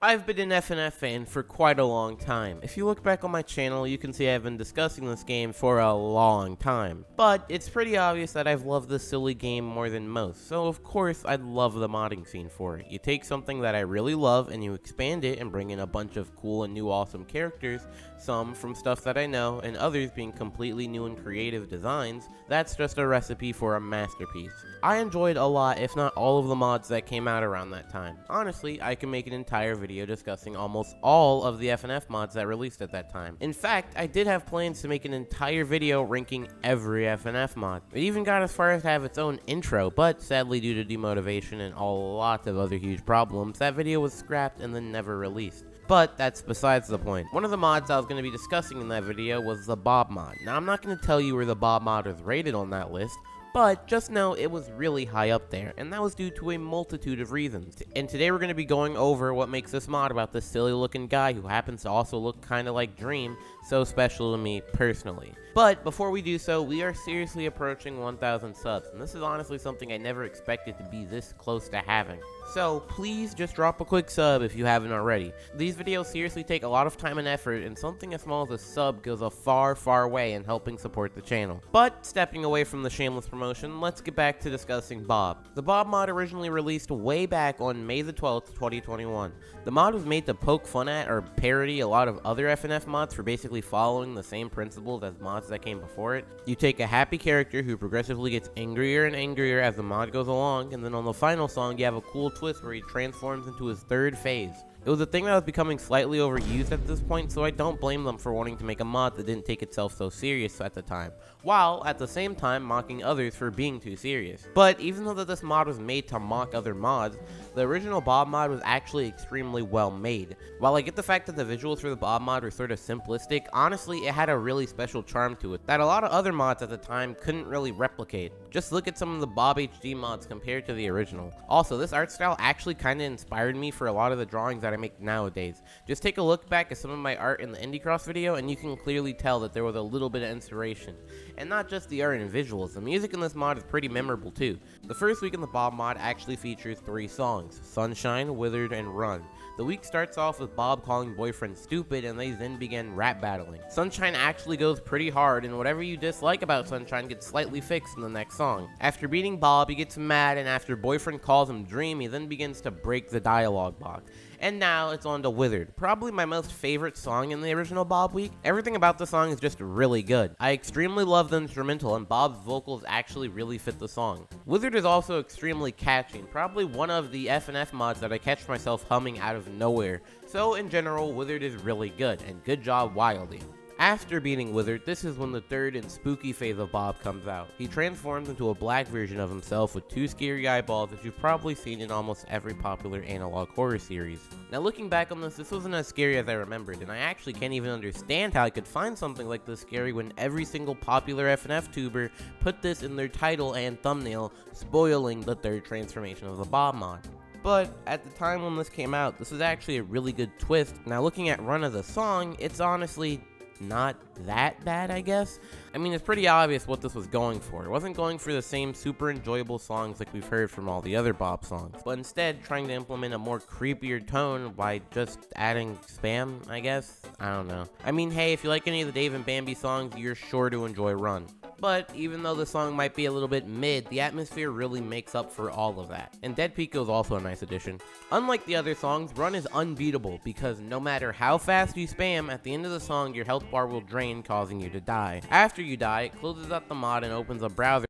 I've been an FNF fan for quite a long time. If you look back on my channel, you can see I've been discussing this game for a long time. But it's pretty obvious that I've loved this silly game more than most, so of course I'd love the modding scene for it. You take something that I really love and you expand it and bring in a bunch of cool and new awesome characters, some from stuff that I know, and others being completely new and creative designs. That's just a recipe for a masterpiece. I enjoyed a lot, if not all of the mods that came out around that time. Honestly, I can make an entire video discussing almost all of the FNF mods that released at that time. In fact, I did have plans to make an entire video ranking every FNF mod. It even got as far as to have its own intro, but sadly due to demotivation and a lot of other huge problems, that video was scrapped and then never released. But that's besides the point. One of the mods I was going to be discussing in that video was the Bob mod. Now I'm not going to tell you where the Bob mod is rated on that list, but just know it was really high up there, and that was due to a multitude of reasons. And today we're going to be going over what makes this mod about this silly looking guy who happens to also look kind of like Dream so special to me personally. But before we do so, we are seriously approaching 1,000 subs, and this is honestly something I never expected to be this close to having. So please just drop a quick sub if you haven't already. These videos seriously take a lot of time and effort, and something as small as a sub goes a far way in helping support the channel. But stepping away from the shameless promotion, let's get back to discussing Bob. The Bob mod originally released way back on May the 12th, 2021. The mod was made to poke fun at or parody a lot of other FNF mods for basically following the same principles as mods that came before it. You take a happy character who progressively gets angrier and angrier as the mod goes along, and then on the final song you have a cool twist where he transforms into his third phase. It was a thing that was becoming slightly overused at this point, so I don't blame them for wanting to make a mod that didn't take itself so serious at the time, while at the same time mocking others for being too serious. But even though that this mod was made to mock other mods, the original Bob mod was actually extremely well made. While I get the fact that the visuals for the Bob mod were sort of simplistic, honestly it had a really special charm to it that a lot of other mods at the time couldn't really replicate. Just look at some of the Bob HD mods compared to the original. Also, this art style actually kinda inspired me for a lot of the drawings that I make nowadays. Just take a look back at some of my art in the Indie Cross video and you can clearly tell that there was a little bit of inspiration. And not just the art and visuals, the music in this mod is pretty memorable too. The first week in the Bob mod actually features 3 songs: Sunshine, Withered, and Run. The week starts off with Bob calling boyfriend stupid, and they then begin rap battling. Sunshine actually goes pretty hard, and whatever you dislike about Sunshine gets slightly fixed in the next song. After beating Bob, he gets mad, and after boyfriend calls him Dream, he then begins to break the dialogue box. And now it's on to Withered, probably my most favorite song in the original Bob week. Everything about the song is just really good. I extremely love the instrumental, and Bob's vocals actually really fit the song. Withered is also extremely catchy, and probably one of the FNF mods that I catch myself humming out of nowhere. So in general, Withered is really good, and good job Wildy. After beating Withered, this is when the third and spooky phase of Bob comes out. He transforms into a black version of himself with 2 scary eyeballs that you've probably seen in almost every popular analog horror series. Now looking back on this wasn't as scary as I remembered, and I actually can't even understand how I could find something like this scary when every single popular FNF tuber put this in their title and thumbnail, spoiling the third transformation of the Bob mod. But at the time when this came out, this is actually a really good twist. Now looking at Run as a song, it's honestly not that bad, I guess. I mean, it's pretty obvious what this was going for. It wasn't going for the same super enjoyable songs like we've heard from all the other Bob songs, but instead trying to implement a more creepier tone by just adding spam, I guess? I don't know. I mean, hey, if you like any of the Dave and Bambi songs, you're sure to enjoy Run. But even though the song might be a little bit mid, the atmosphere really makes up for all of that. And Dead Pico is also a nice addition. Unlike the other songs, Run is unbeatable because no matter how fast you spam, at the end of the song your health bar will drain, causing you to die. After you die, it closes up the mod and opens a browser.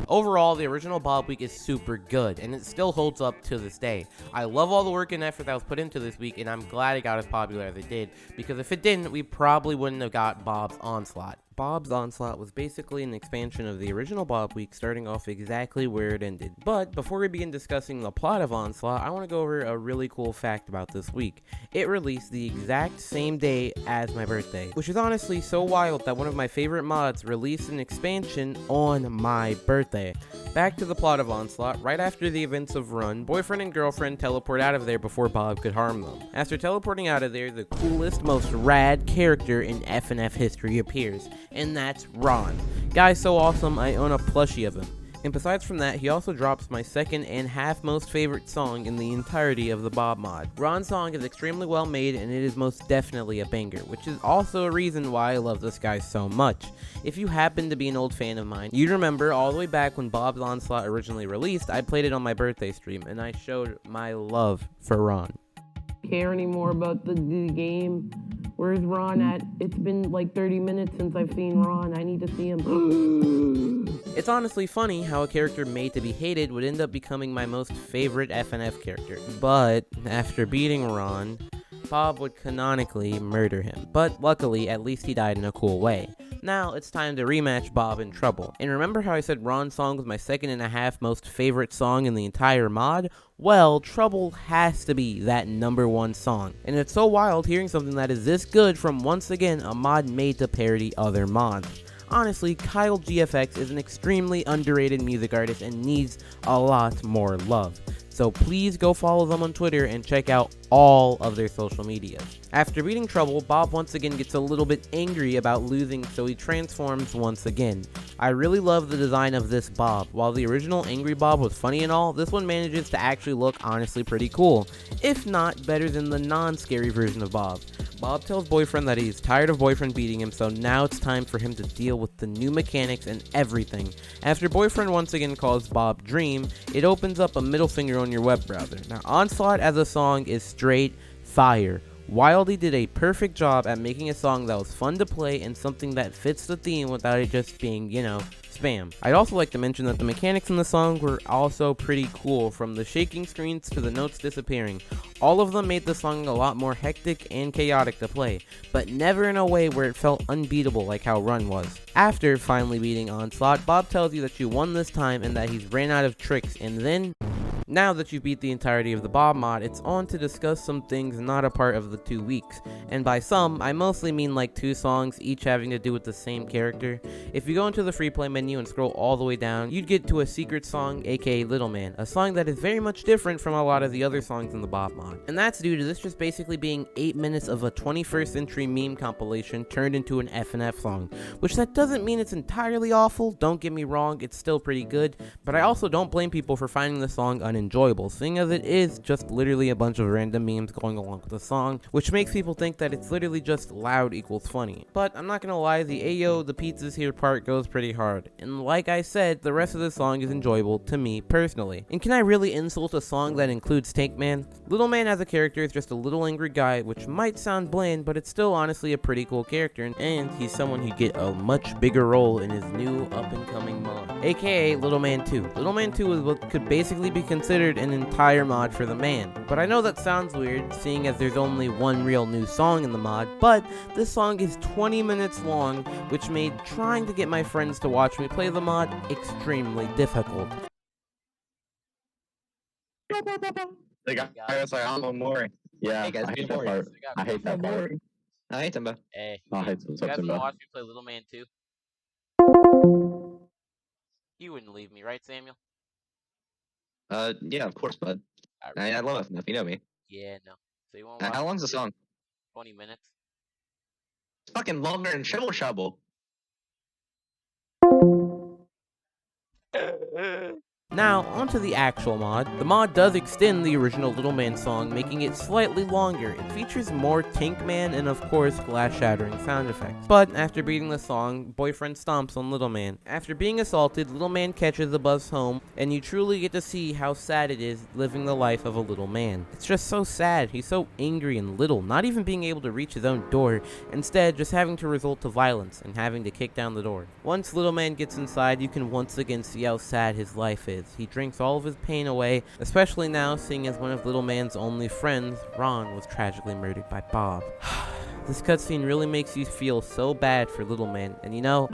Overall, the original Bob week is super good, and it still holds up to this day. I love all the work and effort that was put into this week, and I'm glad it got as popular as it did, because if it didn't, we probably wouldn't have got Bob's Onslaught. Bob's Onslaught was basically an expansion of the original Bob week, starting off exactly where it ended. But before we begin discussing the plot of Onslaught, I want to go over a really cool fact about this week. It released the exact same day as my birthday, which is honestly so wild that one of my favorite mods released an expansion on my birthday. Back to the plot of Onslaught. Right after the events of Run, boyfriend and girlfriend teleport out of there before Bob could harm them. After teleporting out of there, the coolest, most rad character in FNF history appears, and that's Ron. Guy's so awesome, I own a plushie of him. And besides from that, he also drops my second and half most favorite song in the entirety of the Bob mod. Ron's song is extremely well made and it is most definitely a banger, which is also a reason why I love this guy so much. If you happen to be an old fan of mine, you'd remember all the way back when Bob's Onslaught originally released, I played it on my birthday stream and I showed my love for Ron. Care anymore about the game? Where's Ron at? It's been like 30 minutes since I've seen Ron. I need to see him. It's honestly funny how a character made to be hated would end up becoming my most favorite FNF character. But after beating Ron, Bob would canonically murder him. But luckily, at least he died in a cool way. Now, it's time to rematch Bob in Trouble. And remember how I said Ron's song was my second and a half most favorite song in the entire mod? Well, Trouble has to be that #1 song. And it's so wild hearing something that is this good from, once again, a mod made to parody other mods. Honestly, KyleGFX is an extremely underrated music artist and needs a lot more love. So please go follow them on Twitter and check out all of their social media. After beating Trouble, Bob once again gets a little bit angry about losing, so he transforms once again. I really love the design of this Bob. While the original Angry Bob was funny and all, this one manages to actually look honestly pretty cool, if not better than the non-scary version of Bob. Bob tells Boyfriend that he's tired of Boyfriend beating him, so now it's time for him to deal with the new mechanics and everything. After Boyfriend once again calls Bob Dream, it opens up a middle finger on your web browser. Now, Onslaught as a song is straight fire. Wildly did a perfect job at making a song that was fun to play and something that fits the theme without it just being, spam. I'd also like to mention that the mechanics in the song were also pretty cool, from the shaking screens to the notes disappearing. All of them made the song a lot more hectic and chaotic to play, but never in a way where it felt unbeatable like how Run was. After finally beating Onslaught, Bob tells you that you won this time and that he's ran out of tricks, and then now that you beat the entirety of the Bob mod, it's on to discuss some things not a part of the 2 weeks. And by some, I mostly mean like 2 songs, each having to do with the same character. If you go into the free play menu and scroll all the way down, you'd get to a secret song, aka Little Man, a song that is very much different from a lot of the other songs in the Bob mod. And that's due to this just basically being 8 minutes of a 21st century meme compilation turned into an FNF song, which that doesn't mean it's entirely awful, don't get me wrong, it's still pretty good, but I also don't blame people for finding the song enjoyable, seeing as it is just literally a bunch of random memes going along with the song, which makes people think that it's literally just loud equals funny. But I'm not gonna lie, the Ayo, the pizzas here part goes pretty hard, and like I said, the rest of the song is enjoyable to me personally. And can I really insult a song that includes Tank Man? Little Man as a character is just a little angry guy, which might sound bland, but it's still honestly a pretty cool character, and he's someone who'd get a much bigger role in his new up-and-coming mod, aka Little Man 2. Little Man 2 is what could basically be considered an entire mod for the man. But I know that sounds weird, seeing as there's only one real new song in the mod, but this song is 20 minutes long, which made trying to get my friends to watch me play the mod extremely difficult. The guy was like, I'm Mori. Yeah, Hey guys, I hate good that morning. part. I hate that part. Hi, Timba. Hey, I hate you guys something wanna about. watch me play Little Man 2? You wouldn't leave me, right, Samuel? Yeah, of course, bud. I love FNF, you know me. Yeah, no. So you won't watch How long's the song? 20 minutes? It's fucking longer than Shovel Shovel. Now, onto the actual mod. The mod does extend the original Little Man song, making it slightly longer. It features more Tank Man and of course glass-shattering sound effects. But after beating the song, Boyfriend stomps on Little Man. After being assaulted, Little Man catches the bus home, and you truly get to see how sad it is living the life of a little man. It's just so sad. He's so angry and little, not even being able to reach his own door, instead just having to resort to violence and having to kick down the door. Once Little Man gets inside, you can once again see how sad his life is. He drinks all of his pain away, especially now seeing as one of Little Man's only friends, Ron, was tragically murdered by Bob. This cutscene really makes you feel so bad for Little Man, and you know...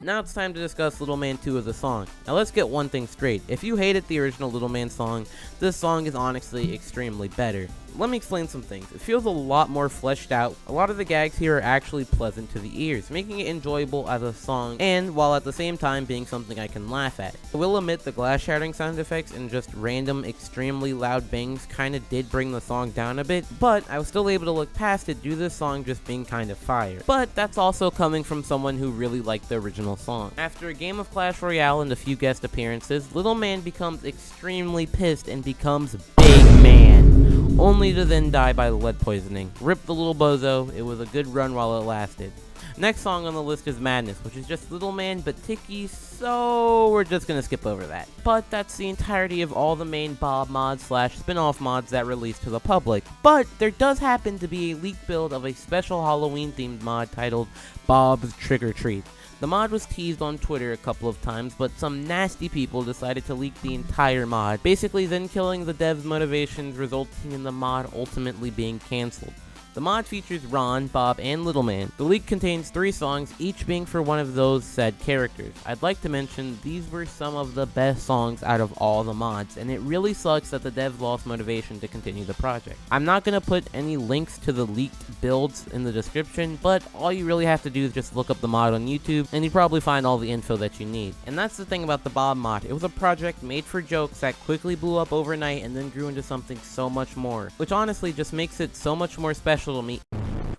Now it's time to discuss Little Man 2 as a song. Now let's get one thing straight. If you hated the original Little Man song, this song is honestly extremely better. Let me explain some things. It feels a lot more fleshed out. A lot of the gags here are actually pleasant to the ears, making it enjoyable as a song, and while at the same time being something I can laugh at. I will admit the glass shattering sound effects and just random extremely loud bangs kinda did bring the song down a bit, but I was still able to look past it due to this song just being kinda fire. But that's also coming from someone who really liked the original song. After a game of Clash Royale and a few guest appearances, Little Man becomes extremely pissed and becomes Big Man, only to then die by lead poisoning. Rip the little bozo, it was a good run while it lasted. Next song on the list is Madness, which is just Little Man but ticky, so we're just gonna skip over that. But that's the entirety of all the main Bob mods slash spin-off mods that released to the public. But there does happen to be a leaked build of a special Halloween themed mod titled Bob's Trick or Treat. The mod was teased on Twitter a couple of times, but some nasty people decided to leak the entire mod, basically then killing the devs' motivations, resulting in the mod ultimately being cancelled. The mod features Ron, Bob, and Little Man. The leak contains 3 songs, each being for one of those said characters. I'd like to mention these were some of the best songs out of all the mods, and it really sucks that the devs lost motivation to continue the project. I'm not going to put any links to the leaked builds in the description, but all you really have to do is just look up the mod on YouTube, and you'd probably find all the info that you need. And that's the thing about the Bob mod. It was a project made for jokes that quickly blew up overnight and then grew into something so much more, which honestly just makes it so much more special to me,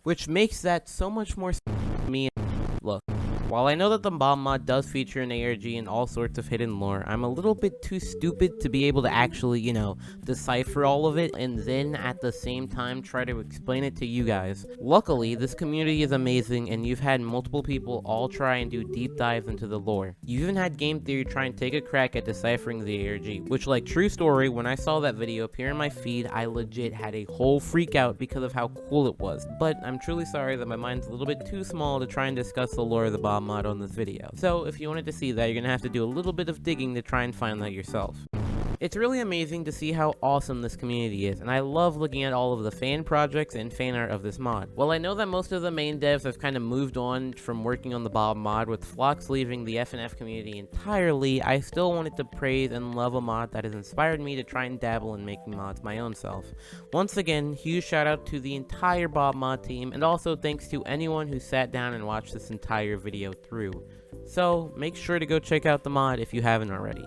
which makes that so much more to me. Look, while I know that the Bob mod does feature an ARG and all sorts of hidden lore, I'm a little bit too stupid to be able to actually, decipher all of it and then at the same time try to explain it to you guys. Luckily, this community is amazing and you've had multiple people all try and do deep dives into the lore. You've even had Game Theory try and take a crack at deciphering the ARG, which, like, true story, when I saw that video appear in my feed, I legit had a whole freak out because of how cool it was. But I'm truly sorry that my mind's a little bit too small to try and discuss the lore of the Bob mod on this video. So if you wanted to see that, you're gonna have to do a little bit of digging to try and find that yourself. It's really amazing to see how awesome this community is, and I love looking at all of the fan projects and fan art of this mod. While I know that most of the main devs have kind of moved on from working on the Bob mod, with Phlox leaving the FNF community entirely, I still wanted to praise and love a mod that has inspired me to try and dabble in making mods my own self. Once again, huge shout out to the entire Bob mod team, and also thanks to anyone who sat down and watched this entire video through. So make sure to go check out the mod if you haven't already.